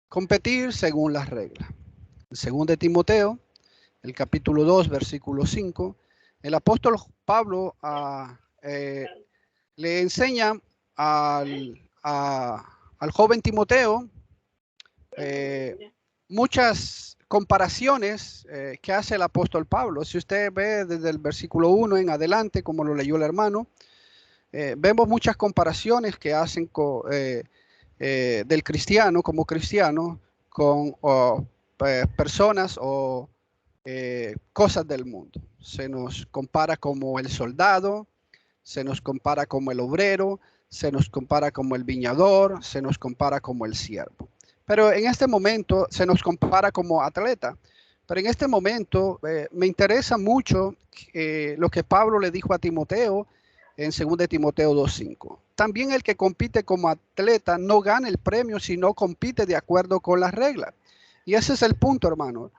Competir según las reglas. En 2 de Timoteo, el capítulo 2, versículo 5, el apóstol Pablo le enseña al joven Timoteo muchas comparaciones que hace el apóstol Pablo. Si usted ve desde el versículo 1 en adelante, como lo leyó el hermano, vemos muchas comparaciones que hacen del cristiano como cristiano con personas o cosas del mundo. Se nos compara como el soldado, se nos compara como el obrero, se nos compara como el viñador, se nos compara como el siervo. Pero en este momento se nos compara como atleta. Pero en este momento me interesa mucho lo que Pablo le dijo a Timoteo en 2 de Timoteo 2:5. También el que compite como atleta no gana el premio, sino compite de acuerdo con las reglas. Y ese es el punto, hermano.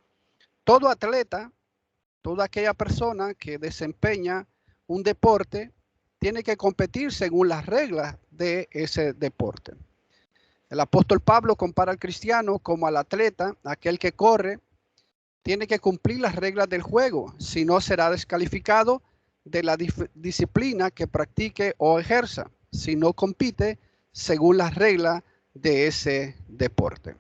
Todo atleta, toda aquella persona que desempeña un deporte, tiene que competir según las reglas de ese deporte. El apóstol Pablo compara al cristiano como al atleta, aquel que corre, tiene que cumplir las reglas del juego, si no será descalificado de la disciplina que practique o ejerza, si no compite según las reglas de ese deporte.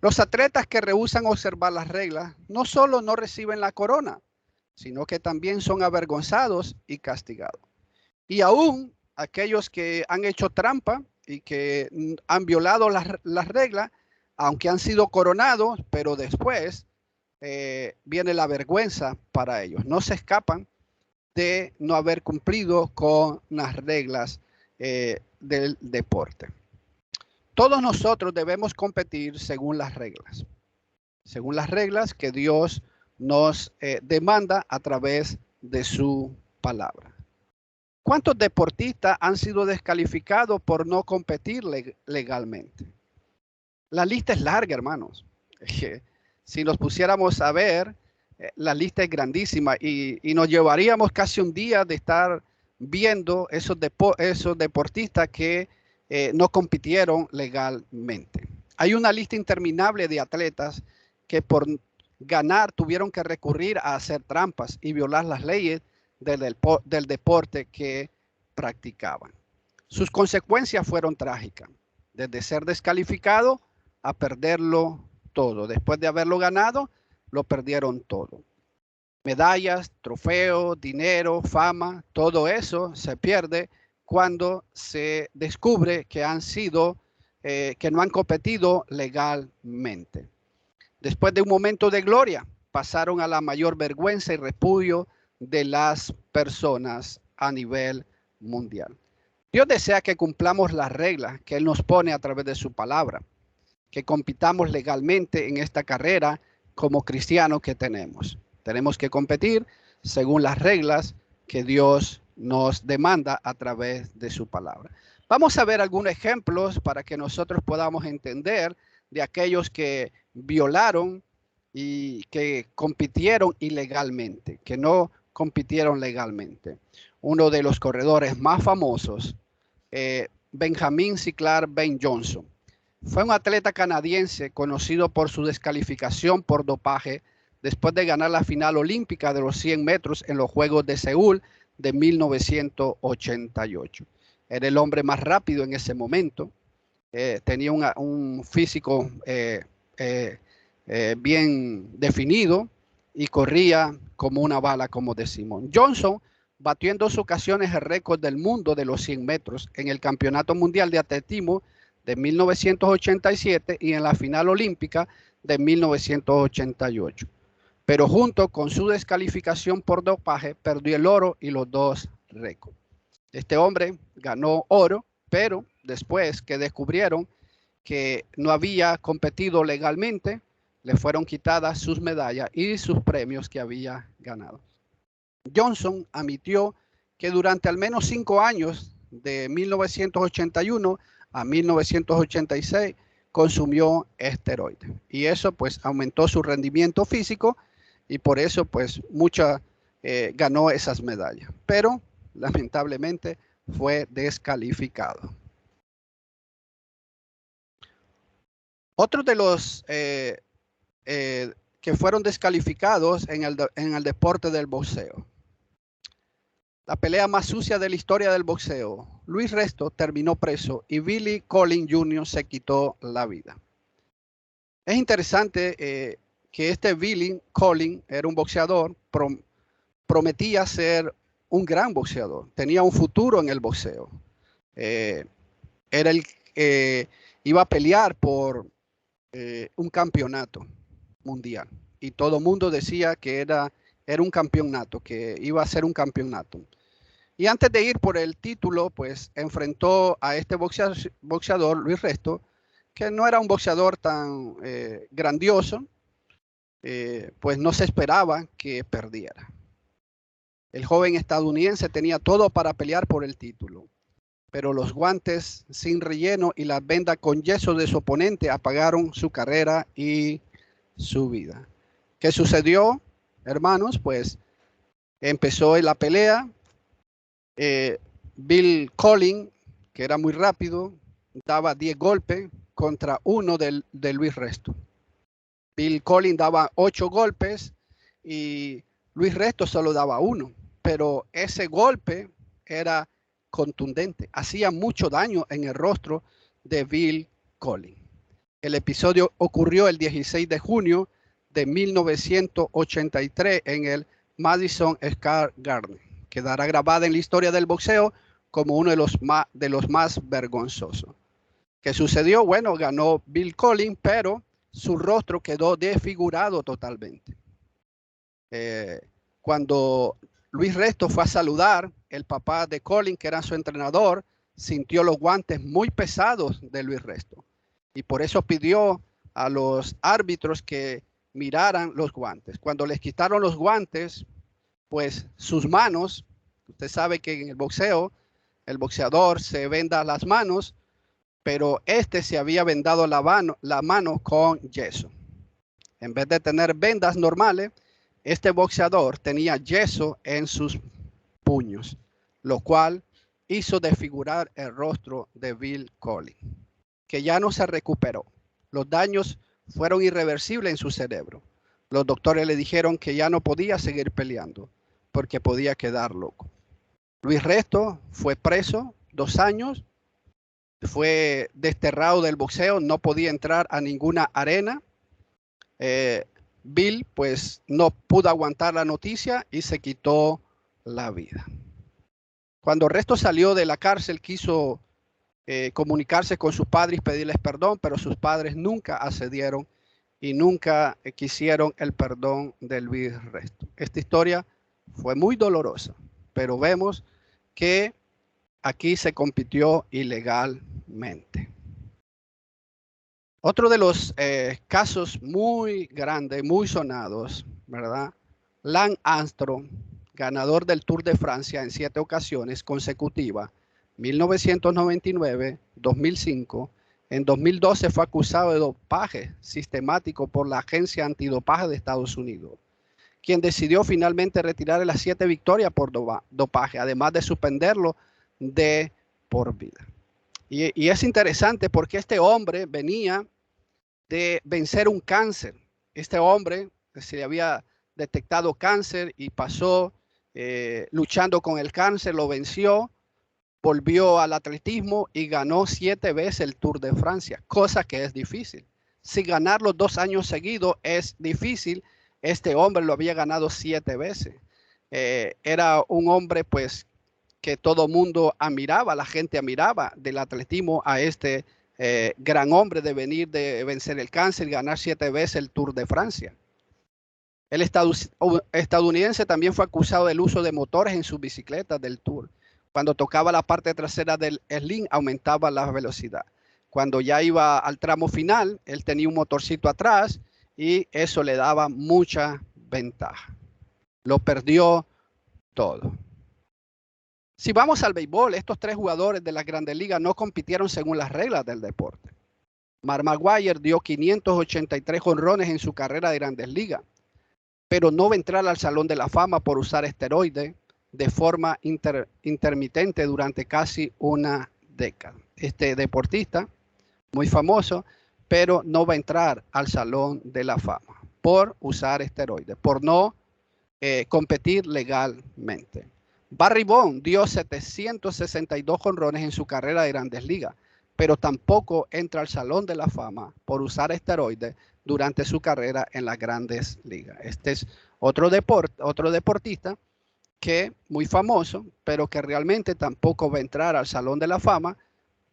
Los atletas que rehúsan observar las reglas no solo no reciben la corona, sino que también son avergonzados y castigados. Y aún aquellos que han hecho trampa y que han violado las reglas, aunque han sido coronados, pero después viene la vergüenza para ellos. No se escapan de no haber cumplido con las reglas del deporte. Todos nosotros debemos competir según las reglas que Dios nos demanda a través de su palabra. ¿Cuántos deportistas han sido descalificados por no competir legalmente? La lista es larga, hermanos. Si nos pusiéramos a ver, la lista es grandísima y nos llevaríamos casi un día de estar viendo esos deportistas que no compitieron legalmente. Hay una lista interminable de atletas que por ganar tuvieron que recurrir a hacer trampas y violar las leyes del deporte que practicaban. Sus consecuencias fueron trágicas, desde ser descalificado a perderlo todo. Después de haberlo ganado, lo perdieron todo. Medallas, trofeos, dinero, fama, todo eso se pierde cuando se descubre que que no han competido legalmente. Después de un momento de gloria, pasaron a la mayor vergüenza y repudio de las personas a nivel mundial. Dios desea que cumplamos las reglas que Él nos pone a través de su palabra, que compitamos legalmente en esta carrera como cristianos que tenemos. Tenemos que competir según las reglas que Dios nos demanda a través de su palabra. Vamos a ver algunos ejemplos para que nosotros podamos entender de aquellos que violaron y que compitieron ilegalmente, que no compitieron legalmente. Uno de los corredores más famosos, Benjamin Ciclar Ben Johnson. Fue un atleta canadiense conocido por su descalificación por dopaje después de ganar la final olímpica de los 100 metros en los Juegos de Seúl de 1988. Era el hombre más rápido en ese momento. Tenía un físico bien definido y corría como una bala, como decimos. Johnson batió en 2 ocasiones el récord del mundo de los 100 metros en el Campeonato Mundial de Atletismo de 1987 y en la final olímpica de 1988. Pero junto con su descalificación por dopaje, perdió el oro y los 2 récords. Este hombre ganó oro, pero después que descubrieron que no había competido legalmente, le fueron quitadas sus medallas y sus premios que había ganado. Johnson admitió que durante al menos 5 años, de 1981 a 1986, consumió esteroides. Y eso pues aumentó su rendimiento físico y por eso pues ganó esas medallas. Pero lamentablemente fue descalificado. Otros de los que fueron descalificados en el deporte del boxeo. La pelea más sucia de la historia del boxeo. Luis Resto terminó preso y Billy Collins Jr. se quitó la vida. Es interesante que este Billy Collins era un boxeador, prometía ser un gran boxeador, tenía un futuro en el boxeo. Iba a pelear por un campeonato mundial y todo el mundo decía que era un campeonato, que iba a ser un campeonato. Y antes de ir por el título, pues enfrentó a este boxeador, Luis Resto, que no era un boxeador tan grandioso, pues no se esperaba que perdiera. El joven estadounidense tenía todo para pelear por el título, pero los guantes sin relleno y las vendas con yeso de su oponente apagaron su carrera y su vida. ¿Qué sucedió, hermanos? Pues empezó la pelea. Bill Collins, que era muy rápido, daba 10 golpes contra uno de Luis Resto. Bill Collins daba 8 golpes y Luis Resto solo daba 1, pero ese golpe era contundente, hacía mucho daño en el rostro de Bill Collins. El episodio ocurrió el 16 de junio de 1983 en el Madison Square Garden. Quedará grabada en la historia del boxeo como uno de los más vergonzosos. ¿Qué sucedió? Bueno, ganó Bill Collins, pero su rostro quedó desfigurado totalmente. Cuando Luis Resto fue a saludar, el papá de Collins, que era su entrenador, sintió los guantes muy pesados de Luis Resto. Y por eso pidió a los árbitros que miraran los guantes. Cuando les quitaron los guantes, pues sus manos, usted sabe que en el boxeo, el boxeador se venda las manos, pero este se había vendado la mano con yeso. En vez de tener vendas normales, este boxeador tenía yeso en sus puños, lo cual hizo desfigurar el rostro de Bill Collins, que ya no se recuperó. Los daños fueron irreversibles en su cerebro. Los doctores le dijeron que ya no podía seguir peleando porque podía quedar loco. Luis Resto fue preso 2 años, fue desterrado del boxeo, no podía entrar a ninguna arena. Bill pues no pudo aguantar la noticia y se quitó la vida. Cuando Resto salió de la cárcel quiso comunicarse con sus padres y pedirles perdón, pero sus padres nunca accedieron y nunca quisieron el perdón de Luis Resto. Esta historia fue muy dolorosa, pero vemos que aquí se compitió ilegalmente. Otro de los casos muy grandes, muy sonados, ¿verdad? Lance Armstrong, ganador del Tour de Francia en 7 ocasiones consecutivas, 1999, 2005, en 2012 fue acusado de dopaje sistemático por la Agencia Antidopaje de Estados Unidos, quien decidió finalmente retirar las 7 victorias por dopaje, además de suspenderlo de por vida. Y es interesante porque este hombre venía de vencer un cáncer. Este hombre se le había detectado cáncer y pasó luchando con el cáncer, lo venció, volvió al atletismo y ganó 7 veces el Tour de Francia, cosa que es difícil. Si ganarlo 2 años seguidos es difícil, este hombre lo había ganado 7 veces. Era un hombre pues que todo mundo admiraba, la gente admiraba del atletismo a este gran hombre de venir de vencer el cáncer y ganar 7 veces el Tour de Francia. El estadounidense también fue acusado del uso de motores en sus bicicletas del Tour. Cuando tocaba la parte trasera del sling aumentaba la velocidad. Cuando ya iba al tramo final, él tenía un motorcito atrás y eso le daba mucha ventaja. Lo perdió todo. Si vamos al béisbol, estos 3 jugadores de las Grandes Ligas no compitieron según las reglas del deporte. Mark McGwire dio 583 jonrones en su carrera de Grandes Ligas, pero no va a entrar al Salón de la Fama por usar esteroides de forma intermitente durante casi una década. Este deportista, muy famoso, pero no va a entrar al Salón de la Fama por usar esteroides, por no competir legalmente. Barry Bonds dio 762 jonrones en su carrera de Grandes Ligas, pero tampoco entra al Salón de la Fama por usar esteroides durante su carrera en las Grandes Ligas. Este es otro deportista que muy famoso, pero que realmente tampoco va a entrar al Salón de la Fama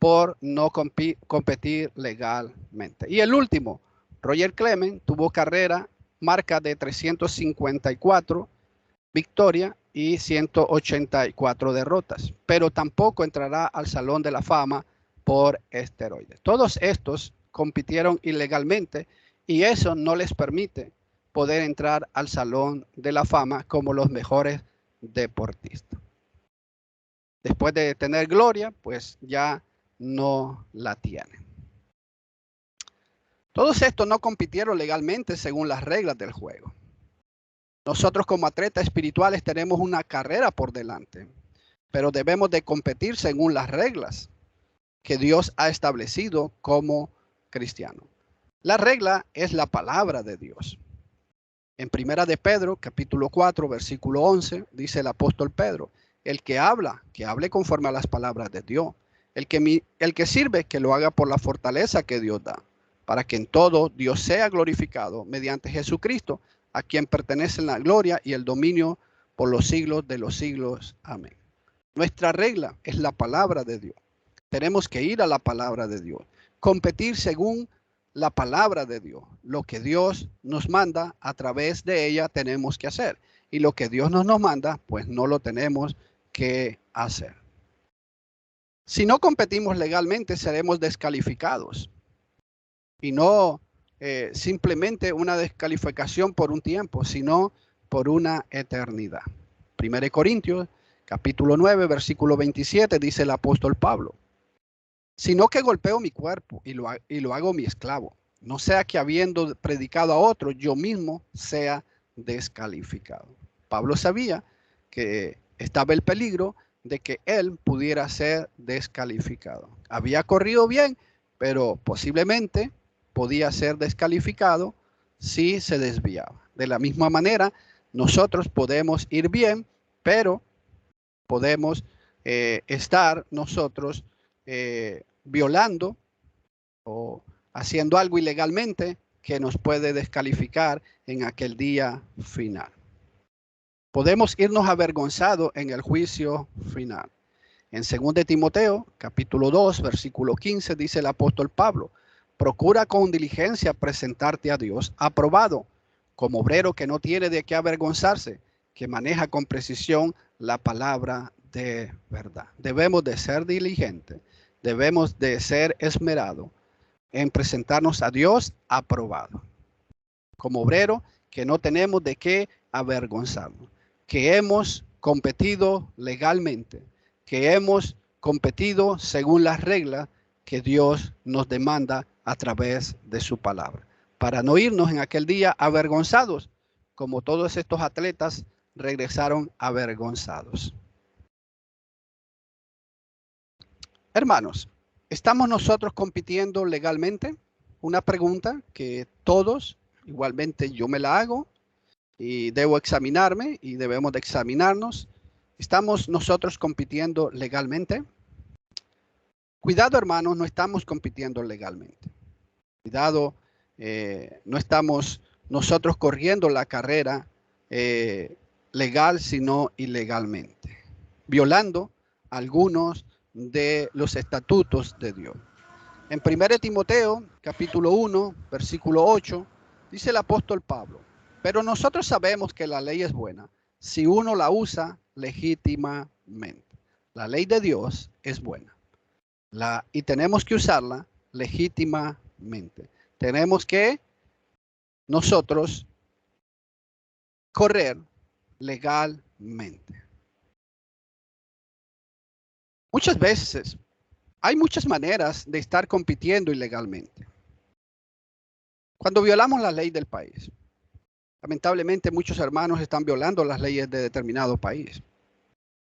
por no competir legalmente. Y el último, Roger Clemens, tuvo marca de 354 victorias y 184 derrotas, pero tampoco entrará al Salón de la Fama por esteroides. Todos estos compitieron ilegalmente y eso no les permite poder entrar al Salón de la Fama como los mejores deportistas. Después de tener gloria, pues ya no la tienen. Todos estos no compitieron legalmente según las reglas del juego. Nosotros como atletas espirituales tenemos una carrera por delante, pero debemos de competir según las reglas que Dios ha establecido como cristianos. La regla es la palabra de Dios. En Primera de Pedro, capítulo 4, versículo 11, dice el apóstol Pedro, el que hable conforme a las palabras de Dios. El que sirve, que lo haga por la fortaleza que Dios da, para que en todo Dios sea glorificado mediante Jesucristo, a quien pertenecen la gloria y el dominio por los siglos de los siglos. Amén. Nuestra regla es la palabra de Dios. Tenemos que ir a la palabra de Dios, competir según la palabra de Dios. Lo que Dios nos manda a través de ella tenemos que hacer. Y lo que Dios no nos manda, pues no lo tenemos que hacer. Si no competimos legalmente, seremos descalificados. Y no simplemente una descalificación por un tiempo, sino por una eternidad. 1 Corintios, capítulo 9, versículo 27, dice el apóstol Pablo. Sino que golpeo mi cuerpo y lo hago mi esclavo. No sea que habiendo predicado a otro, yo mismo sea descalificado. Pablo sabía que estaba el peligro de que él pudiera ser descalificado. Había corrido bien, pero posiblemente podía ser descalificado si se desviaba. De la misma manera, nosotros podemos ir bien, pero podemos estar nosotros violando o haciendo algo ilegalmente que nos puede descalificar en aquel día final. Podemos irnos avergonzados en el juicio final. En 2 Timoteo, capítulo 2, versículo 15, dice el apóstol Pablo, procura con diligencia presentarte a Dios aprobado, como obrero que no tiene de qué avergonzarse, que maneja con precisión la palabra de verdad. Debemos de ser diligentes, debemos de ser esmerados en presentarnos a Dios aprobado, como obrero que no tenemos de qué avergonzarnos, que hemos competido legalmente, que hemos competido según las reglas que Dios nos demanda a través de su palabra, para no irnos en aquel día avergonzados, como todos estos atletas regresaron avergonzados. Hermanos, ¿estamos nosotros compitiendo legalmente? Una pregunta que todos, igualmente yo me la hago y debo examinarme y debemos de examinarnos. ¿Estamos nosotros compitiendo legalmente? Cuidado, hermanos, no estamos compitiendo legalmente. Cuidado, no estamos nosotros corriendo la carrera legal, sino ilegalmente, violando algunos de los estatutos de Dios. En 1 Timoteo, capítulo 1, versículo 8, dice el apóstol Pablo, pero nosotros sabemos que la ley es buena si uno la usa legítimamente. La ley de Dios es buena y tenemos que usarla legítimamente. Tenemos que nosotros correr legalmente. Muchas veces hay muchas maneras de estar compitiendo ilegalmente. Cuando violamos la ley del país, lamentablemente muchos hermanos están violando las leyes de determinado país,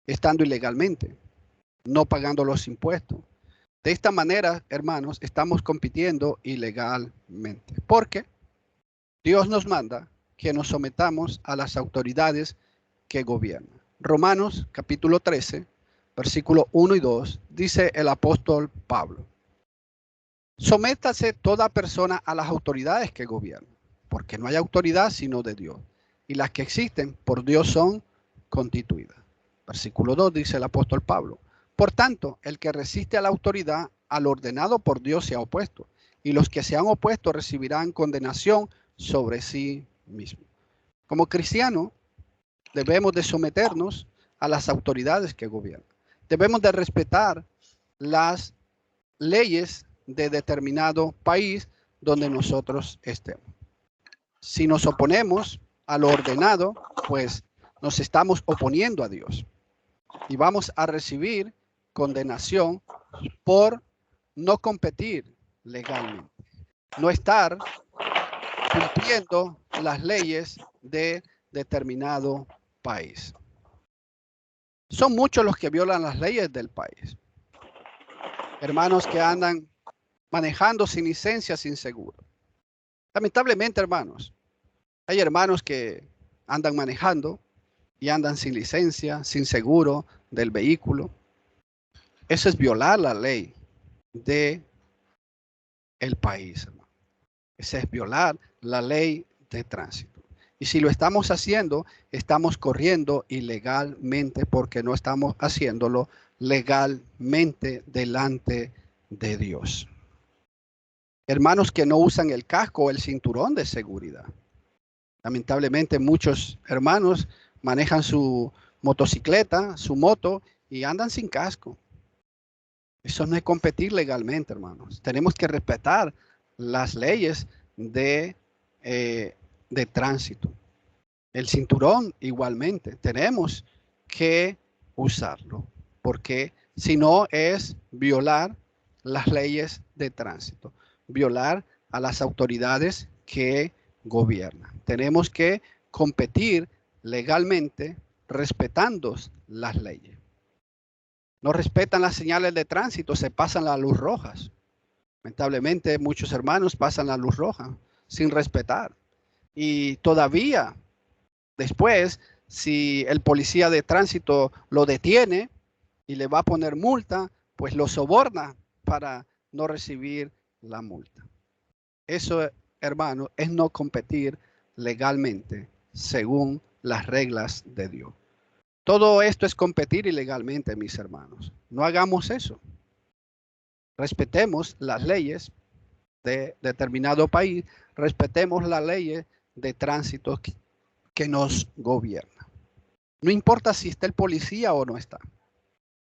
estando ilegalmente, no pagando los impuestos, De esta manera, hermanos, estamos compitiendo ilegalmente. Porque Dios nos manda que nos sometamos a las autoridades que gobiernan. Romanos capítulo 13, versículo 1 y 2, dice el apóstol Pablo: sométase toda persona a las autoridades que gobiernan, porque no hay autoridad sino de Dios, y las que existen por Dios son constituidas. Versículo 2 dice el apóstol Pablo: por tanto, el que resiste a la autoridad, al ordenado por Dios se ha opuesto, y los que se han opuesto recibirán condenación sobre sí mismos. Como cristianos, debemos de someternos a las autoridades que gobiernan. Debemos de respetar las leyes de determinado país donde nosotros estemos. Si nos oponemos a lo ordenado, pues nos estamos oponiendo a Dios y vamos a recibir condenación por no competir legalmente, no estar cumpliendo las leyes de determinado país. Son muchos los que violan las leyes del país. Hermanos que andan manejando sin licencia, sin seguro. Lamentablemente, hermanos, hay hermanos que andan manejando y andan sin licencia, sin seguro del vehículo. Eso es violar la ley de el país, hermano. Eso es violar la ley de tránsito. Y si lo estamos haciendo, estamos corriendo ilegalmente porque no estamos haciéndolo legalmente delante de Dios. Hermanos que no usan el casco o el cinturón de seguridad. Lamentablemente muchos hermanos manejan su motocicleta, su moto y andan sin casco. Eso no es competir legalmente, hermanos. Tenemos que respetar las leyes de tránsito. El cinturón igualmente. Tenemos que usarlo porque si no es violar las leyes de tránsito. Violar a las autoridades que gobiernan. Tenemos que competir legalmente respetando las leyes. No respetan las señales de tránsito, se pasan las luces rojas. Lamentablemente muchos hermanos pasan la luz roja sin respetar. Y todavía después, si el policía de tránsito lo detiene y le va a poner multa, pues lo soborna para no recibir la multa. Eso, hermano, es no competir legalmente según las reglas de Dios. Todo esto es competir ilegalmente, mis hermanos. No hagamos eso. Respetemos las leyes de determinado país, respetemos las leyes de tránsito que nos gobierna. No importa si está el policía o no está.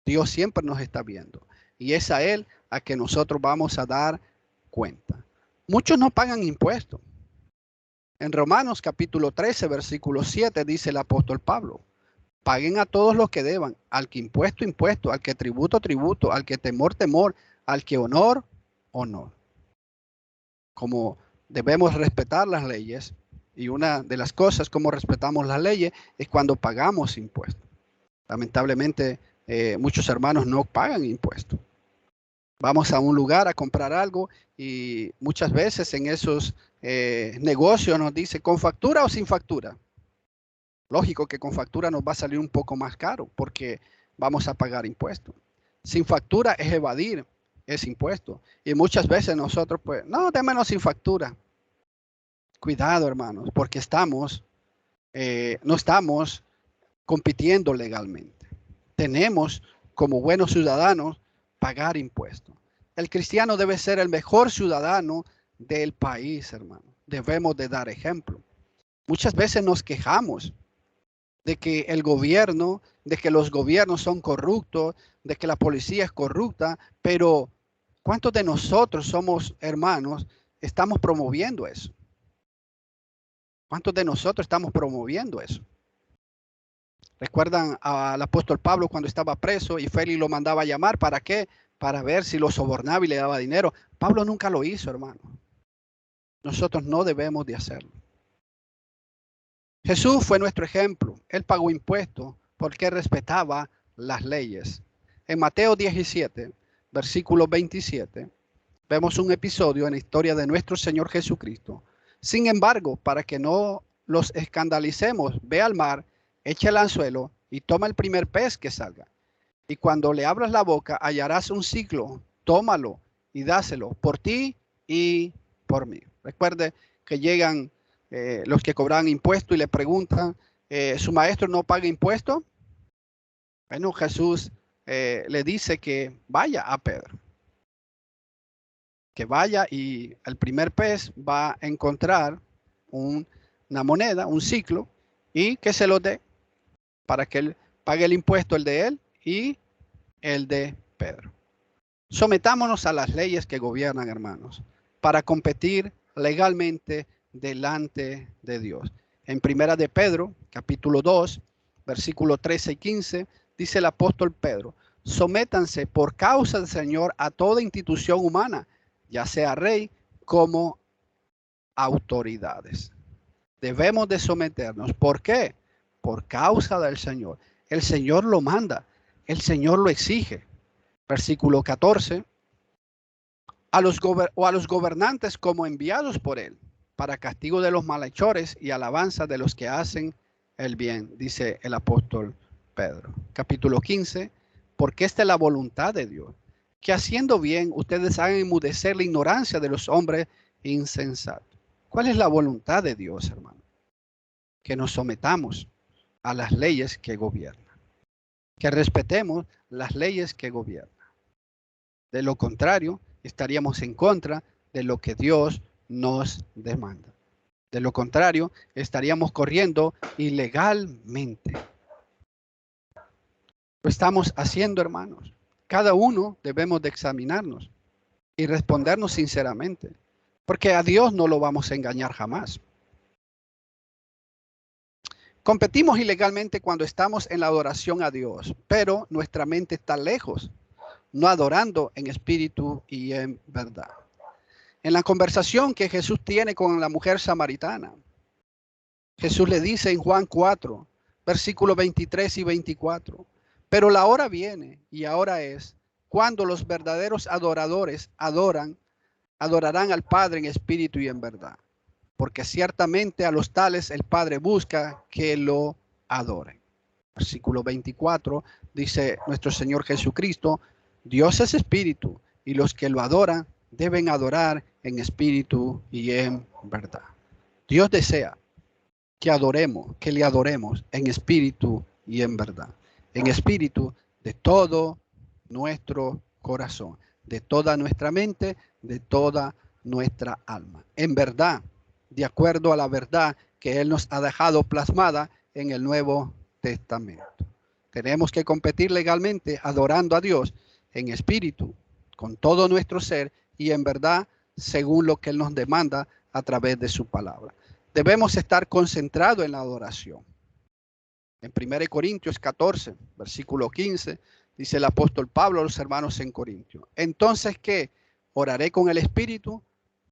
Dios siempre nos está viendo. Y es a Él a que nosotros vamos a dar cuenta. Muchos no pagan impuestos. En Romanos capítulo 13, versículo 7 dice el apóstol Pablo: paguen a todos los que deban, al que impuesto, impuesto, al que tributo, tributo, al que temor, temor, al que honor, honor. Como debemos respetar las leyes, y una de las cosas como respetamos las leyes es cuando pagamos impuestos. Lamentablemente muchos hermanos no pagan impuestos. Vamos a un lugar a comprar algo y muchas veces en esos negocios nos dice con factura o sin factura. Lógico que con factura nos va a salir un poco más caro porque vamos a pagar impuestos. Sin factura es evadir ese impuesto. Y muchas veces nosotros pues, no, démenos sin factura. Cuidado, hermanos, porque no estamos compitiendo legalmente. Tenemos como buenos ciudadanos pagar impuestos. El cristiano debe ser el mejor ciudadano del país, hermano. Debemos de dar ejemplo. Muchas veces nos quejamos de que el gobierno, de que los gobiernos son corruptos, de que la policía es corrupta, pero ¿cuántos de nosotros somos hermanos, estamos promoviendo eso? ¿Cuántos de nosotros estamos promoviendo eso? ¿Recuerdan al apóstol Pablo cuando estaba preso y Félix lo mandaba a llamar? ¿Para qué? Para ver si lo sobornaba y le daba dinero. Pablo nunca lo hizo, hermano. Nosotros no debemos de hacerlo. Jesús fue nuestro ejemplo. Él pagó impuestos porque respetaba las leyes. En Mateo 17, versículo 27, vemos un episodio en la historia de nuestro Señor Jesucristo. Sin embargo, para que no los escandalicemos, ve al mar, echa el anzuelo y toma el primer pez que salga. Y cuando le abras la boca, hallarás un ciclo, tómalo y dáselo por ti y por mí. Recuerde que llegan los que cobran impuestos y le preguntan, ¿su maestro no paga impuestos? Bueno, Jesús le dice que vaya a Pedro. Que vaya y el primer pez va a encontrar una moneda, un ciclo, y que se lo dé para que él pague el impuesto, el de él y el de Pedro. Sometámonos a las leyes que gobiernan, hermanos, para competir legalmente delante de Dios. En Primera de Pedro, capítulo 2, versículo 13 y 15, dice el apóstol Pedro, sométanse por causa del Señor a toda institución humana, ya sea rey como autoridades. Debemos de someternos. ¿Por qué? Por causa del Señor. El Señor lo manda, el Señor lo exige. Versículo 14, a los gobernantes como enviados por él, para castigo de los malhechores y alabanza de los que hacen el bien, dice el apóstol Pedro. Capítulo 15, porque esta es la voluntad de Dios, que haciendo bien ustedes hagan enmudecer la ignorancia de los hombres insensatos. ¿Cuál es la voluntad de Dios, hermano? Que nos sometamos a las leyes que gobiernan, que respetemos las leyes que gobiernan. De lo contrario, estaríamos en contra de lo que Dios nos demanda. De lo contrario, estaríamos corriendo ilegalmente. Lo estamos haciendo, hermanos. Cada uno debemos de examinarnos y respondernos sinceramente, porque a Dios no lo vamos a engañar jamás. Competimos ilegalmente cuando estamos en la adoración a Dios, pero nuestra mente está lejos, no adorando en espíritu y en verdad. En la conversación que Jesús tiene con la mujer samaritana, Jesús le dice en Juan 4, versículos 23 y 24, pero la hora viene y ahora es cuando los verdaderos adoradores adorarán al Padre en espíritu y en verdad, porque ciertamente a los tales el Padre busca que lo adoren. Versículo 24 dice nuestro Señor Jesucristo, Dios es espíritu y los que lo adoran deben adorar en espíritu y en verdad. Dios desea que adoremos, que le adoremos en espíritu y en verdad. En espíritu de todo nuestro corazón, de toda nuestra mente, de toda nuestra alma. En verdad, de acuerdo a la verdad que Él nos ha dejado plasmada en el Nuevo Testamento. Tenemos que competir legalmente adorando a Dios en espíritu, con todo nuestro ser y en verdad, según lo que Él nos demanda a través de su palabra. Debemos estar concentrados en la adoración. En 1 Corintios 14, versículo 15, dice el apóstol Pablo a los hermanos en Corintios. Entonces, ¿qué? Oraré con el espíritu,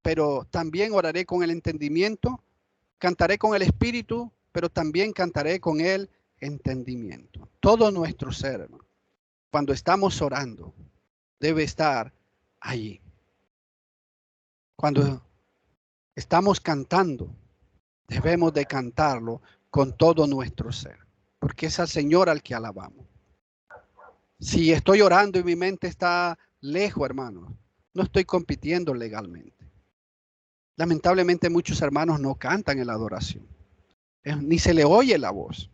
pero también oraré con el entendimiento. Cantaré con el espíritu, pero también cantaré con el entendimiento. Todo nuestro ser, hermano, cuando estamos orando, debe estar allí. Cuando estamos cantando, debemos de cantarlo con todo nuestro ser, porque es al Señor al que alabamos. Si estoy orando y mi mente está lejos, hermanos, no estoy compitiendo legalmente. Lamentablemente muchos hermanos no cantan en la adoración, ni se le oye la voz.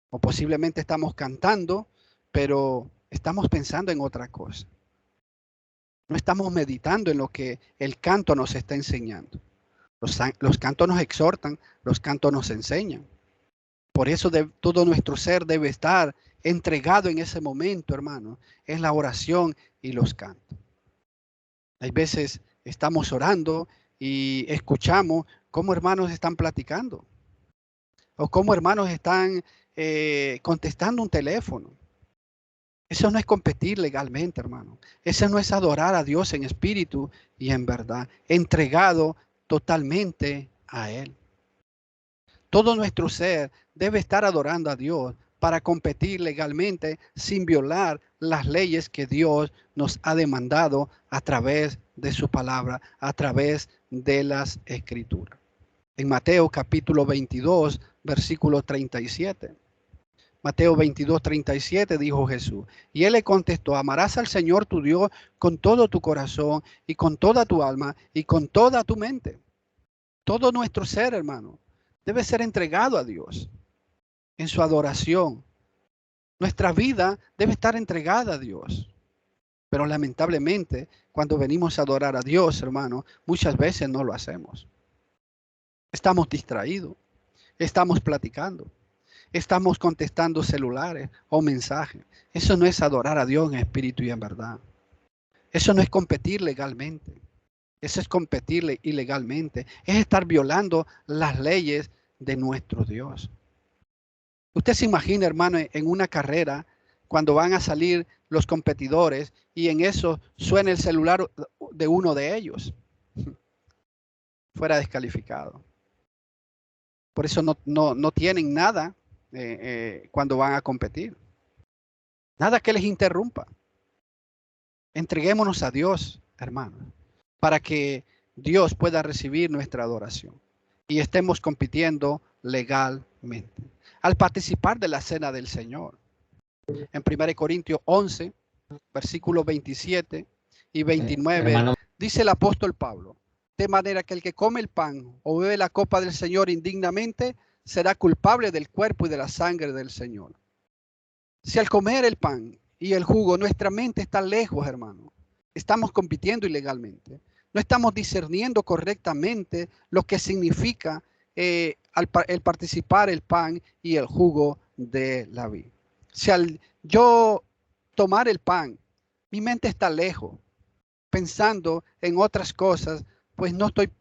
O posiblemente estamos cantando, pero estamos pensando en otra cosa. No estamos meditando en lo que el canto nos está enseñando. Los cantos nos exhortan, los cantos nos enseñan. Por eso todo nuestro ser debe estar entregado en ese momento, hermano, en la oración y los cantos. Hay veces estamos orando y escuchamos cómo hermanos están platicando o cómo hermanos están contestando un teléfono. Eso no es competir legalmente, hermano. Eso no es adorar a Dios en espíritu y en verdad, entregado totalmente a Él. Todo nuestro ser debe estar adorando a Dios para competir legalmente sin violar las leyes que Dios nos ha demandado a través de su palabra, a través de las Escrituras. En Mateo capítulo 22, versículo 37. Mateo 22, 37 dijo Jesús. Y él le contestó, amarás al Señor tu Dios con todo tu corazón y con toda tu alma y con toda tu mente. Todo nuestro ser, hermano, debe ser entregado a Dios en su adoración. Nuestra vida debe estar entregada a Dios. Pero lamentablemente, cuando venimos a adorar a Dios, hermano, muchas veces no lo hacemos. Estamos distraídos, estamos platicando, estamos contestando celulares o mensajes. Eso no es adorar a Dios en espíritu y en verdad. Eso no es competir legalmente. Eso es competir ilegalmente. Es estar violando las leyes de nuestro Dios. Usted se imagina, hermano, en una carrera, cuando van a salir los competidores y en eso suena el celular de uno de ellos. Fuera descalificado. Por eso no tienen nada cuando van a competir. Nada que les interrumpa. Entreguémonos a Dios, hermano, para que Dios pueda recibir nuestra adoración y estemos compitiendo legalmente. Al participar de la cena del Señor, en 1 Corintios 11, versículos 27 y 29, hermano, dice el apóstol Pablo, de manera que el que come el pan o bebe la copa del Señor indignamente será culpable del cuerpo y de la sangre del Señor. Si al comer el pan y el jugo nuestra mente está lejos, hermano, estamos compitiendo ilegalmente. No estamos discerniendo correctamente lo que significa el participar el pan y el jugo de la vid. Si al yo tomar el pan, mi mente está lejos, pensando en otras cosas, pues no estoy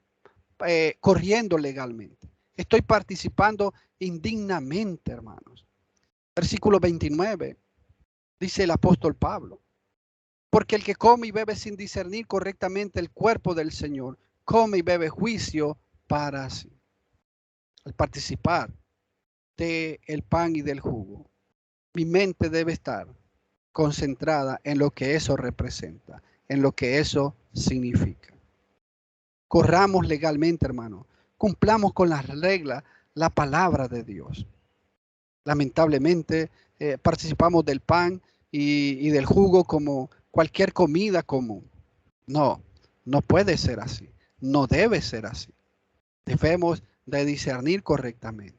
corriendo legalmente. Estoy participando indignamente, hermanos. Versículo 29, dice el apóstol Pablo. Porque el que come y bebe sin discernir correctamente el cuerpo del Señor, come y bebe juicio para sí. Al participar del pan y del jugo, mi mente debe estar concentrada en lo que eso representa, en lo que eso significa. Corramos legalmente, hermano. Cumplamos con las reglas, la palabra de Dios. Lamentablemente, participamos del pan y del jugo como cualquier comida común. No, no puede ser así. No debe ser así. Debemos de discernir correctamente.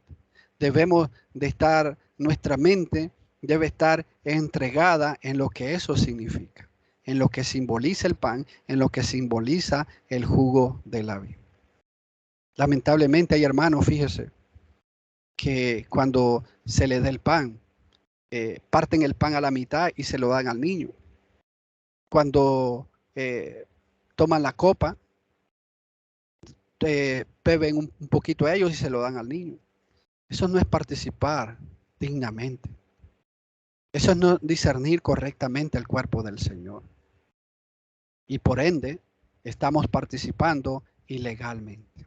Debemos de estar, nuestra mente debe estar entregada en lo que eso significa, en lo que simboliza el pan, en lo que simboliza el jugo de la vid. Lamentablemente hay hermanos, fíjese, que cuando se le da el pan, parten el pan a la mitad y se lo dan al niño. Cuando toman la copa, beben un poquito a ellos y se lo dan al niño. Eso no es participar dignamente. Eso es no discernir correctamente el cuerpo del Señor. Y por ende, estamos participando ilegalmente.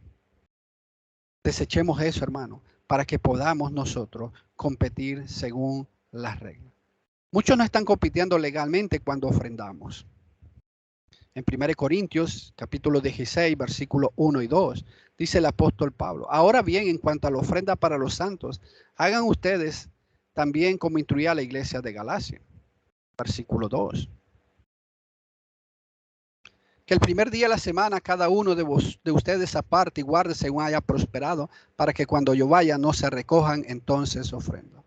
Desechemos eso, hermano, para que podamos nosotros competir según las reglas. Muchos no están compitiendo legalmente cuando ofrendamos. En 1 Corintios, capítulo 16, versículos 1 y 2, dice el apóstol Pablo, ahora bien, en cuanto a la ofrenda para los santos, hagan ustedes también como instruía la iglesia de Galacia. Versículo 2. Que el primer día de la semana cada uno de ustedes aparte y guarde según haya prosperado, para que cuando yo vaya no se recojan entonces ofrenda.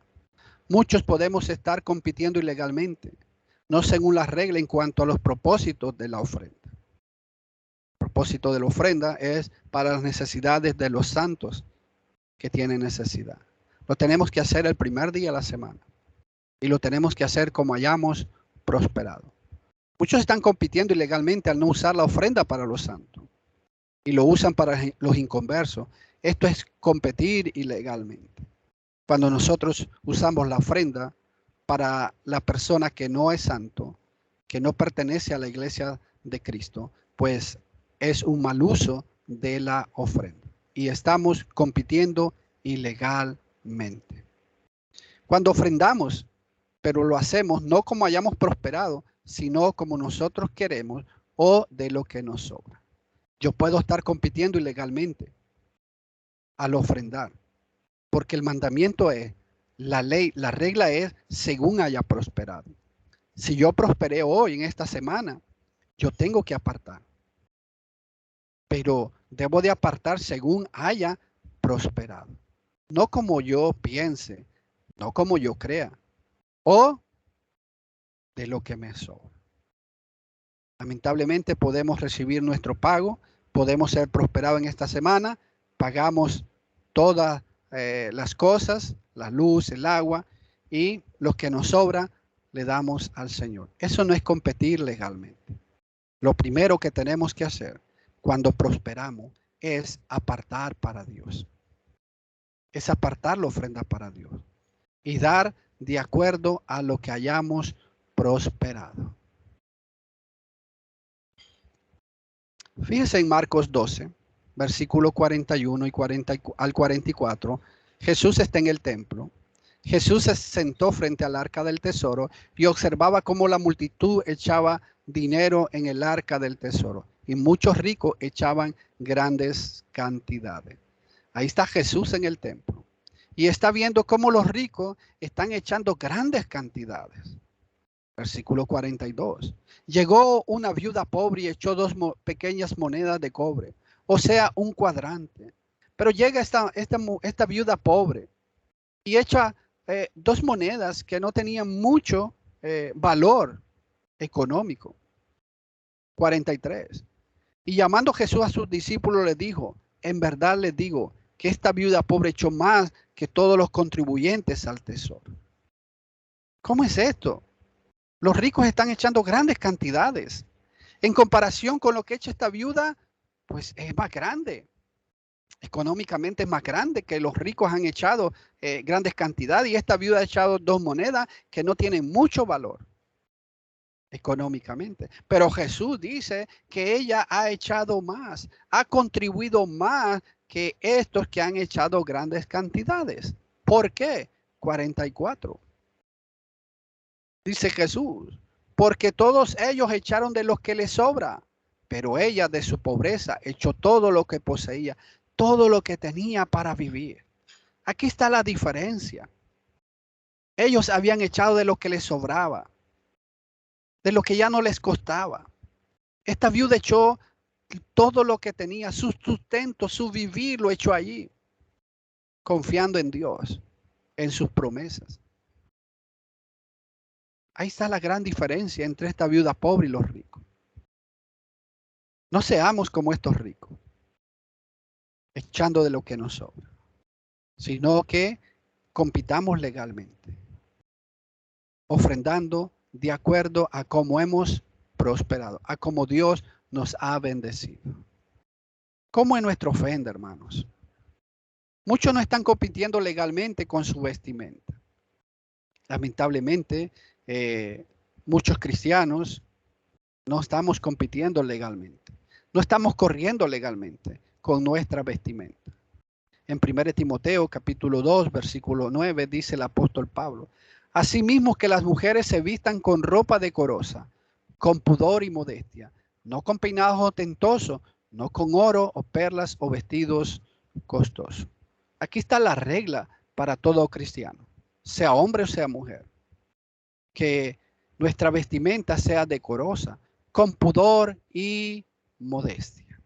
Muchos podemos estar compitiendo ilegalmente, no según las reglas en cuanto a los propósitos de la ofrenda. El propósito de la ofrenda es para las necesidades de los santos que tienen necesidad. Lo tenemos que hacer el primer día de la semana y lo tenemos que hacer como hayamos prosperado. Muchos están compitiendo ilegalmente al no usar la ofrenda para los santos y lo usan para los inconversos. Esto es competir ilegalmente. Cuando nosotros usamos la ofrenda para la persona que no es santo, que no pertenece a la iglesia de Cristo, pues es un mal uso de la ofrenda y estamos compitiendo ilegalmente. Cuando ofrendamos, pero lo hacemos no como hayamos prosperado, sino como nosotros queremos o de lo que nos sobra. Yo puedo estar compitiendo ilegalmente al ofrendar, porque el mandamiento es, la ley, la regla es según haya prosperado. Si yo prosperé hoy en esta semana, yo tengo que apartar, pero debo de apartar según haya prosperado, no como yo piense, no como yo crea, o de lo que me sobra. Lamentablemente podemos recibir nuestro pago, podemos ser prosperados en esta semana, pagamos todas las cosas, la luz, el agua, y lo que nos sobra le damos al Señor. Eso no es competir legalmente. Lo primero que tenemos que hacer cuando prosperamos es apartar para Dios. Es apartar la ofrenda para Dios y dar de acuerdo a lo que hayamos prosperado. Fíjese en Marcos 12, versículo 41 y 40 al 44. Jesús está en el templo. Jesús se sentó frente al arca del tesoro y observaba cómo la multitud echaba dinero en el arca del tesoro. Y muchos ricos echaban grandes cantidades. Ahí está Jesús en el templo. Y está viendo cómo los ricos están echando grandes cantidades. Versículo 42. Llegó una viuda pobre y echó dos pequeñas monedas de cobre, o sea, un cuadrante. Pero llega esta viuda pobre y echa dos monedas que no tenían mucho valor económico. 43. Y llamando Jesús a sus discípulos le dijo, en verdad les digo que esta viuda pobre echó más que todos los contribuyentes al tesoro. ¿Cómo es esto? Los ricos están echando grandes cantidades. En comparación con lo que echa esta viuda, pues es más grande. Económicamente es más grande que los ricos han echado grandes cantidades y esta viuda ha echado dos monedas que no tienen mucho valor económicamente. Pero Jesús dice que ella ha echado más, ha contribuido más que estos que han echado grandes cantidades. ¿Por qué? 44. Dice Jesús, porque todos ellos echaron de lo que les sobra, pero ella de su pobreza echó todo lo que poseía, todo lo que tenía para vivir. Aquí está la diferencia. Ellos habían echado de lo que les sobraba, de lo que ya no les costaba. Esta viuda echó todo lo que tenía, su sustento, su vivir lo echó allí, confiando en Dios, en sus promesas. Ahí está la gran diferencia entre esta viuda pobre y los ricos. No seamos como estos ricos, echando de lo que nos sobra, sino que compitamos legalmente, ofrendando de acuerdo a cómo hemos prosperado, a cómo Dios nos ha bendecido. ¿Cómo es nuestra ofrenda, hermanos? Muchos no están compitiendo legalmente con su vestimenta. Lamentablemente, muchos cristianos no estamos compitiendo legalmente. No estamos corriendo legalmente con nuestra vestimenta. En 1 Timoteo capítulo 2, versículo 9, dice el apóstol Pablo, asimismo que las mujeres se vistan con ropa decorosa, con pudor y modestia, no con peinados ostentosos, no con oro o perlas o vestidos costosos. Aquí está la regla para todo cristiano, sea hombre o sea mujer, que nuestra vestimenta sea decorosa, con pudor y modestia.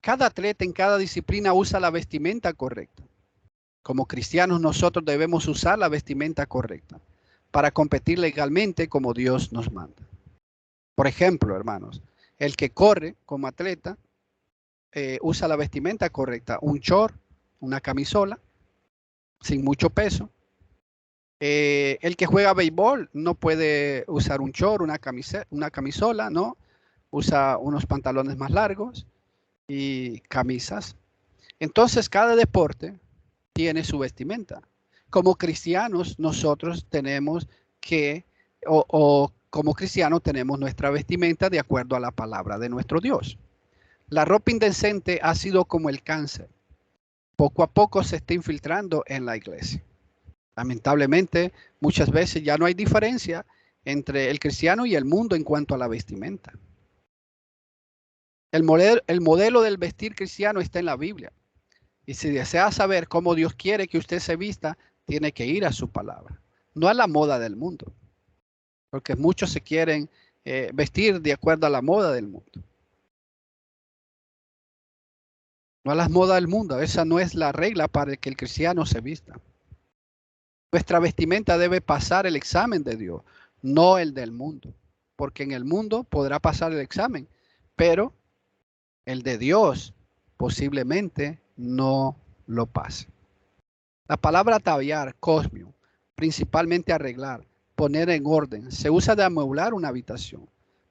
Cada atleta en cada disciplina usa la vestimenta correcta. Como cristianos nosotros debemos usar la vestimenta correcta para competir legalmente como Dios nos manda. Por ejemplo, hermanos, el que corre como atleta usa la vestimenta correcta, un short, una camisola, sin mucho peso. El que juega béisbol no puede usar un short, una camisola, ¿no? Usa unos pantalones más largos y camisas. Entonces, cada deporte tiene su vestimenta. Como cristianos, nosotros tenemos que, como cristianos, tenemos nuestra vestimenta de acuerdo a la palabra de nuestro Dios. La ropa indecente ha sido como el cáncer. Poco a poco se está infiltrando en la iglesia. Lamentablemente, muchas veces ya no hay diferencia entre el cristiano y el mundo en cuanto a la vestimenta. El modelo del vestir cristiano está en la Biblia. Y si desea saber cómo Dios quiere que usted se vista, tiene que ir a su palabra, no a la moda del mundo. Porque muchos se quieren vestir de acuerdo a la moda del mundo. No a las modas del mundo. Esa no es la regla para que el cristiano se vista. Nuestra vestimenta debe pasar el examen de Dios, no el del mundo. Porque en el mundo podrá pasar el examen, pero el de Dios posiblemente no lo pase. La palabra ataviar, cosmio, principalmente arreglar, poner en orden, se usa de amueblar una habitación,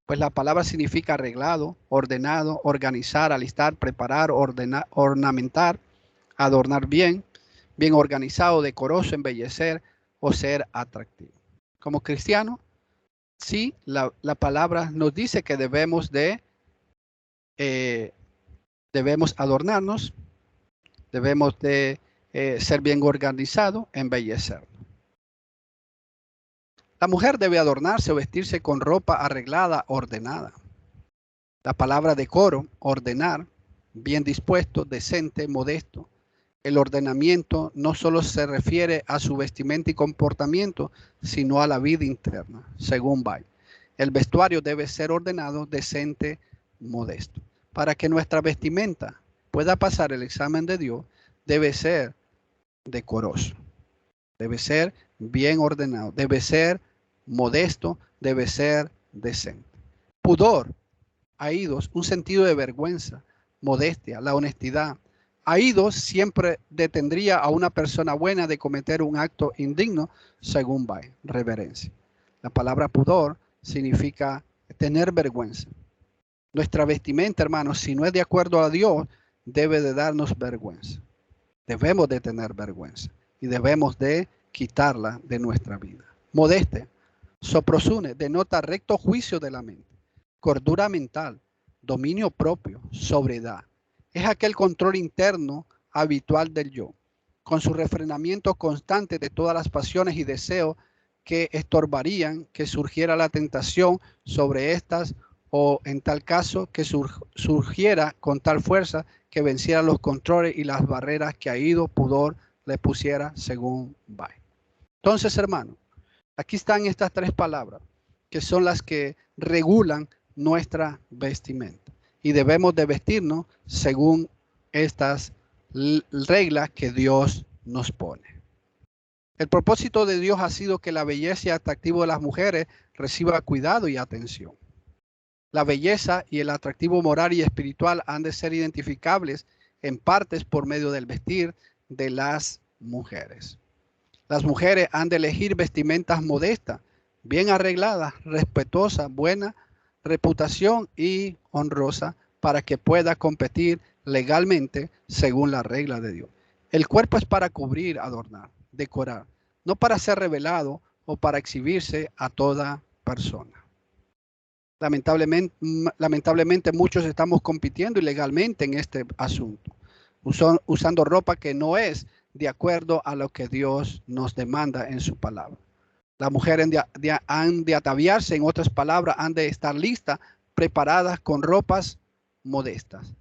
pues la palabra significa arreglado, ordenado, organizar, alistar, preparar, ornamentar, adornar bien, bien organizado, decoroso, embellecer o ser atractivo. Como cristiano, sí, la palabra nos dice que debemos adornarnos, debemos de ser bien organizado, embellecer. La mujer debe adornarse o vestirse con ropa arreglada, ordenada. La palabra decoro, ordenar, bien dispuesto, decente, modesto. El ordenamiento no solo se refiere a su vestimenta y comportamiento, sino a la vida interna, según Bay. El vestuario debe ser ordenado, decente, modesto. Para que nuestra vestimenta pueda pasar el examen de Dios, debe ser decoroso, debe ser bien ordenado, debe ser modesto, debe ser decente. Pudor, aidos, un sentido de vergüenza, modestia, la honestidad. Aidos siempre detendría a una persona buena de cometer un acto indigno, según Bay, reverencia. La palabra pudor significa tener vergüenza. Nuestra vestimenta, hermanos, si no es de acuerdo a Dios, debe de darnos vergüenza. Debemos de tener vergüenza y debemos de quitarla de nuestra vida. Modestia, soprosune, denota recto juicio de la mente, cordura mental, dominio propio, sobriedad. Es aquel control interno habitual del yo, con su refrenamiento constante de todas las pasiones y deseos que estorbarían que surgiera la tentación sobre estas, o en tal caso que surgiera con tal fuerza que venciera los controles y las barreras que aido, pudor le pusiera, según Bay. Entonces, hermano, aquí están estas tres palabras que son las que regulan nuestra vestimenta y debemos de vestirnos según estas reglas que Dios nos pone. El propósito de Dios ha sido que la belleza y atractivo de las mujeres reciba cuidado y atención. La belleza y el atractivo moral y espiritual han de ser identificables en partes por medio del vestir de las mujeres. Las mujeres han de elegir vestimentas modestas, bien arregladas, respetuosas, buena reputación y honrosa para que pueda competir legalmente según la regla de Dios. El cuerpo es para cubrir, adornar, decorar, no para ser revelado o para exhibirse a toda persona. Lamentablemente muchos estamos compitiendo ilegalmente en este asunto, usando ropa que no es de acuerdo a lo que Dios nos demanda en su palabra. Las mujeres han de ataviarse, en otras palabras, han de estar listas, preparadas con ropas modestas.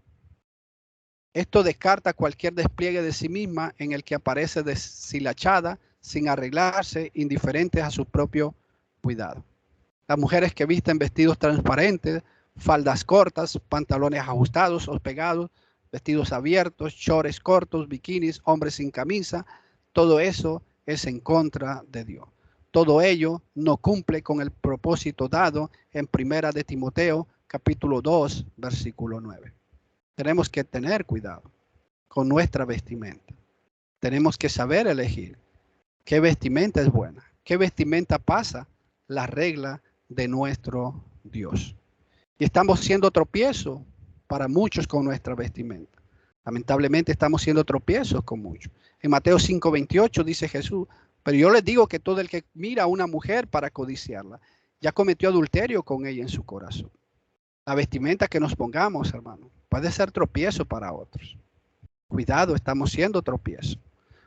Esto descarta cualquier despliegue de sí misma en el que aparece deshilachada, sin arreglarse, indiferentes a su propio cuidado. Las mujeres que visten vestidos transparentes, faldas cortas, pantalones ajustados o pegados, vestidos abiertos, shorts cortos, bikinis, hombres sin camisa, todo eso es en contra de Dios. Todo ello no cumple con el propósito dado en Primera de Timoteo, capítulo 2, versículo 9. Tenemos que tener cuidado con nuestra vestimenta. Tenemos que saber elegir qué vestimenta es buena, qué vestimenta pasa la regla de nuestro Dios. Y estamos siendo tropiezo para muchos con nuestra vestimenta. Lamentablemente estamos siendo tropiezos con muchos. En Mateo 5:28 dice Jesús, pero yo les digo que todo el que mira a una mujer para codiciarla, ya cometió adulterio con ella en su corazón. La vestimenta que nos pongamos, hermano, puede ser tropiezo para otros. Cuidado, estamos siendo tropiezo.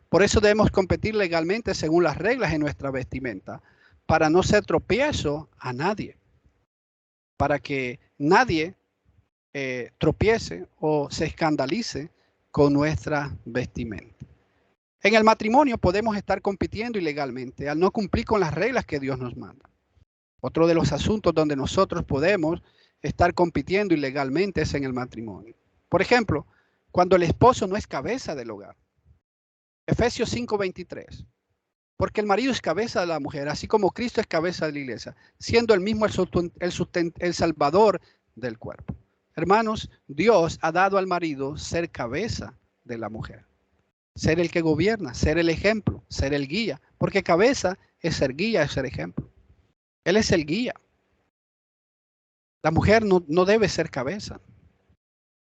Por eso debemos competir legalmente según las reglas en nuestra vestimenta, para no ser tropiezo a nadie, para que nadie tropiece o se escandalice con nuestra vestimenta. En el matrimonio podemos estar compitiendo ilegalmente al no cumplir con las reglas que Dios nos manda. Otro de los asuntos donde nosotros podemos estar compitiendo ilegalmente es en el matrimonio. Por ejemplo, cuando el esposo no es cabeza del hogar. Efesios 5:23. Porque el marido es cabeza de la mujer, así como Cristo es cabeza de la iglesia, siendo el mismo el salvador del cuerpo. Hermanos, Dios ha dado al marido ser cabeza de la mujer. Ser el que gobierna, ser el ejemplo, ser el guía. Porque cabeza es ser guía, es ser ejemplo. Él es el guía. La mujer no debe ser cabeza.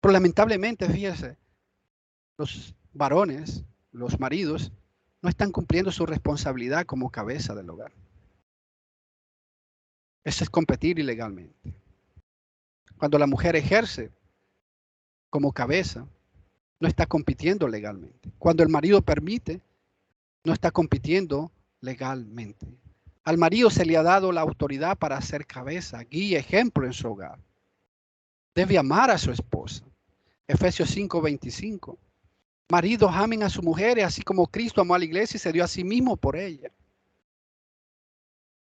Pero lamentablemente, fíjese, los varones, los maridos, no están cumpliendo su responsabilidad como cabeza del hogar. Eso es competir ilegalmente. Cuando la mujer ejerce como cabeza, no está compitiendo legalmente. Cuando el marido permite, no está compitiendo legalmente. Al marido se le ha dado la autoridad para ser cabeza, guía, ejemplo en su hogar. Debe amar a su esposa. Efesios 5:25. Maridos, amen a sus mujeres, así como Cristo amó a la iglesia y se dio a sí mismo por ella.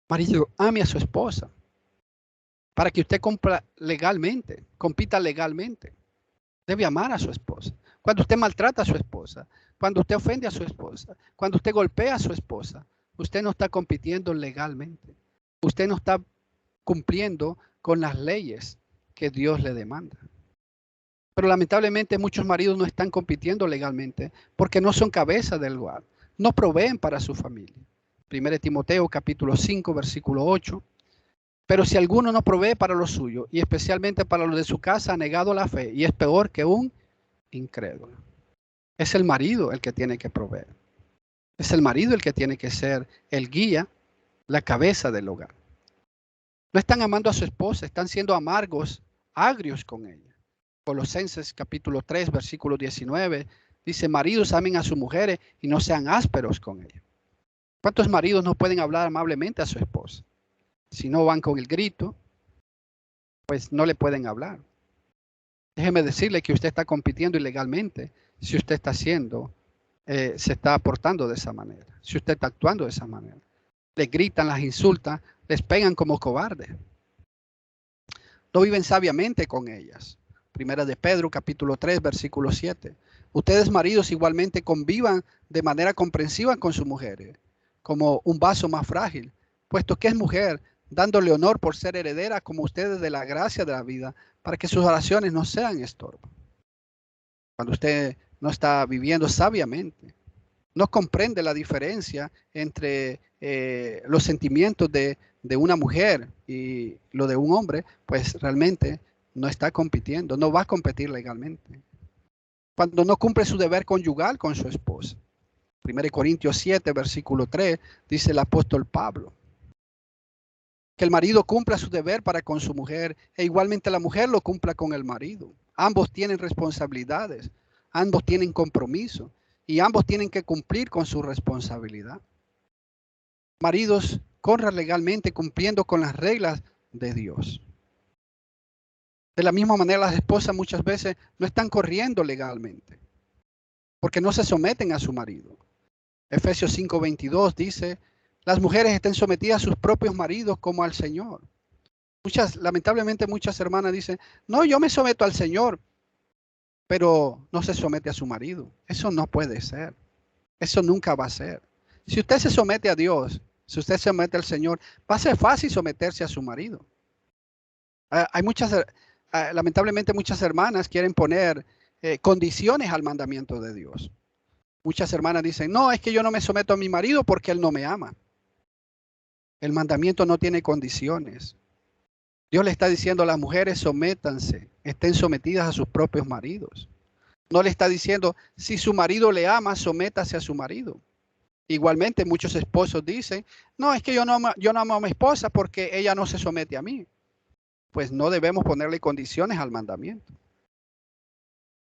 Marido, ame a su esposa para que usted compita legalmente. Debe amar a su esposa. Cuando usted maltrata a su esposa, cuando usted ofende a su esposa, cuando usted golpea a su esposa, usted no está compitiendo legalmente. Usted no está cumpliendo con las leyes que Dios le demanda. Pero lamentablemente muchos maridos no están compitiendo legalmente porque no son cabeza del hogar, no proveen para su familia. 1 Timoteo capítulo 5 versículo 8. Pero si alguno no provee para lo suyo y especialmente para los de su casa, ha negado la fe y es peor que un incrédulo. Es el marido el que tiene que proveer. Es el marido el que tiene que ser el guía, la cabeza del hogar. No están amando a su esposa, están siendo amargos, agrios con ella. Colosenses capítulo 3, versículo 19, dice, maridos amen a sus mujeres y no sean ásperos con ellas. ¿Cuántos maridos no pueden hablar amablemente a su esposa? Si no van con el grito, pues no le pueden hablar. Déjeme decirle que usted está compitiendo ilegalmente si usted está se está aportando de esa manera, si usted está actuando de esa manera. Les gritan, las insultan, les pegan como cobardes. No viven sabiamente con ellas. Primera de Pedro, capítulo 3, versículo 7. Ustedes, maridos, igualmente convivan de manera comprensiva con sus mujeres, como un vaso más frágil, puesto que es mujer, dándole honor por ser heredera como ustedes de la gracia de la vida, para que sus oraciones no sean estorbo. Cuando usted no está viviendo sabiamente, no comprende la diferencia entre los sentimientos de una mujer y lo de un hombre, pues realmente no está compitiendo, no va a competir legalmente. Cuando no cumple su deber conyugal con su esposa. 1 Corintios 7, versículo 3, dice el apóstol Pablo. Que el marido cumpla su deber para con su mujer e igualmente la mujer lo cumpla con el marido. Ambos tienen responsabilidades, ambos tienen compromiso y ambos tienen que cumplir con su responsabilidad. Maridos, corran legalmente cumpliendo con las reglas de Dios. De la misma manera, las esposas muchas veces no están corriendo legalmente porque no se someten a su marido. Efesios 5:22 dice, las mujeres estén sometidas a sus propios maridos como al Señor. Lamentablemente muchas hermanas dicen, no, yo me someto al Señor, pero no se somete a su marido. Eso no puede ser. Eso nunca va a ser. Si usted se somete a Dios, si usted se somete al Señor, va a ser fácil someterse a su marido. Lamentablemente muchas hermanas quieren poner condiciones al mandamiento de Dios. Muchas hermanas dicen, no, es que yo no me someto a mi marido porque él no me ama. El mandamiento no tiene condiciones. Dios le está diciendo a las mujeres, sométanse, estén sometidas a sus propios maridos. No le está diciendo, si su marido le ama, sométase a su marido. Igualmente muchos esposos dicen, no, es que yo no amo a mi esposa porque ella no se somete a mí. Pues no debemos ponerle condiciones al mandamiento.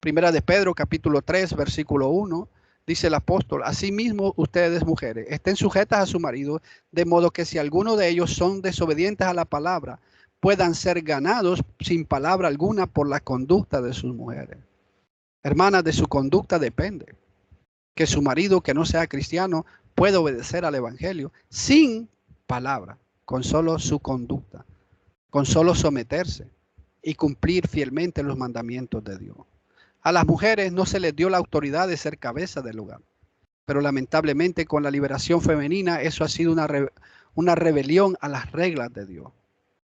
Primera de Pedro, capítulo 3, versículo 1, dice el apóstol, asimismo ustedes mujeres, estén sujetas a su marido, de modo que si alguno de ellos son desobedientes a la palabra, puedan ser ganados sin palabra alguna por la conducta de sus mujeres. Hermanas, de su conducta depende que su marido, que no sea cristiano, pueda obedecer al evangelio sin palabra, con solo su conducta, con solo someterse y cumplir fielmente los mandamientos de Dios. A las mujeres no se les dio la autoridad de ser cabeza del hogar, pero lamentablemente con la liberación femenina eso ha sido una rebelión a las reglas de Dios.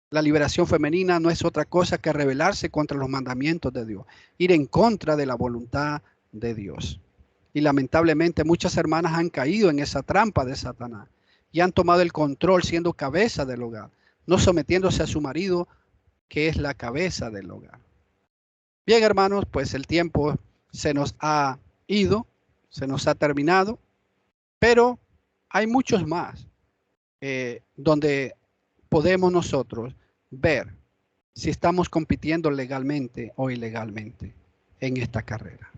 La liberación femenina no es otra cosa que rebelarse contra los mandamientos de Dios, ir en contra de la voluntad de Dios. Y lamentablemente muchas hermanas han caído en esa trampa de Satanás y han tomado el control siendo cabeza del hogar, no sometiéndose a su marido, que es la cabeza del hogar. Bien, hermanos, pues el tiempo se nos ha ido, se nos ha terminado, pero hay muchos más donde podemos nosotros ver si estamos compitiendo legalmente o ilegalmente en esta carrera.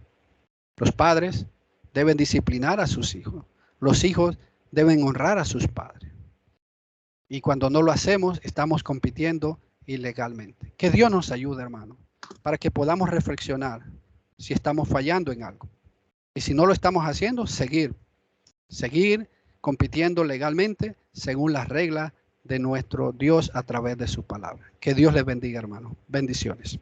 Los padres deben disciplinar a sus hijos. Los hijos deben honrar a sus padres. Y cuando no lo hacemos, estamos compitiendo ilegalmente. Que Dios nos ayude, hermano, para que podamos reflexionar si estamos fallando en algo. Y si no lo estamos haciendo, seguir compitiendo legalmente según las reglas de nuestro Dios a través de su palabra. Que Dios les bendiga, hermano. Bendiciones.